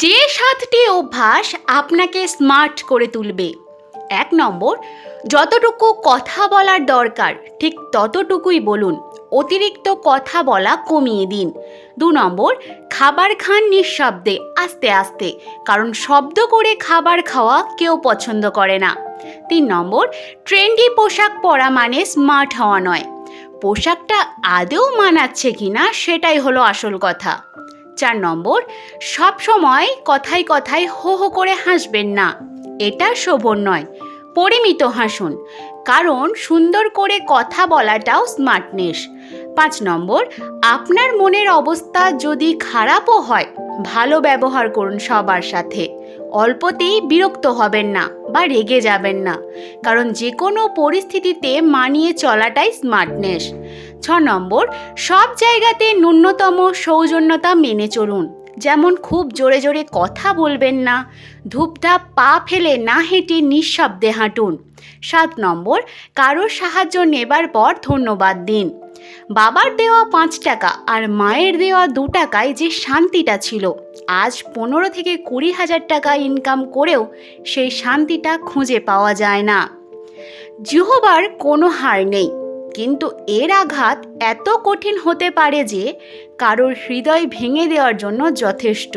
যে 7টি অভ্যাস আপনাকে স্মার্ট করে তুলবে। 1 নম্বর, যতটুকু কথা বলার দরকার ঠিক ততটুকুই বলুন, অতিরিক্ত কথা বলা কমিয়ে দিন। 2 নম্বর, খাবার খান নিঃশব্দে, আস্তে আস্তে, কারণ শব্দ করে খাবার খাওয়া কেউ পছন্দ করে না। 3 নম্বর, ট্রেন্ডি পোশাক পরা মানে স্মার্ট হওয়া নয়, পোশাকটা আদৌ মানাচ্ছে কিনা সেটাই হলো আসল কথা। 4 নম্বর, সব সময় কথায় কথায় হো হো করে হাসবেন না, এটা শোভন নয়, পরিমিত হাসুন, কারণ সুন্দর করে কথা বলাটাও স্মার্টনেস। 5 নম্বর, আপনার মনের অবস্থা যদি খারাপও হয়, ভালো ব্যবহার করুন সবার সাথে, অল্পতেই বিরক্ত হবেন না বা রেগে যাবেন না, কারণ যে কোনো পরিস্থিতিতে মানিয়ে চলাটাই স্মার্টনেস। 6 নম্বর, সব জায়গাতে ন্যূনতম সৌজন্যতা মেনে চলুন, যেমন খুব জোরে জোরে কথা বলবেন না, ধূপধাপ পা ফেলে না হেঁটে নিঃশব্দে হাঁটুন। 7 নম্বর, কারোর সাহায্য নেবার পর ধন্যবাদ দিন। বাবার দেওয়া 5 টাকা আর মায়ের দেওয়া 2 টাকায় যে শান্তিটা ছিল, আজ 15 থেকে 20,000 টাকা ইনকাম করেও সেই শান্তিটা খুঁজে পাওয়া যায় না। জিহ্বার কোনো হার নেই, কিন্তু এর আঘাত এত কঠিন হতে পারে যে কারোর হৃদয় ভেঙে দেওয়ার জন্য যথেষ্ট।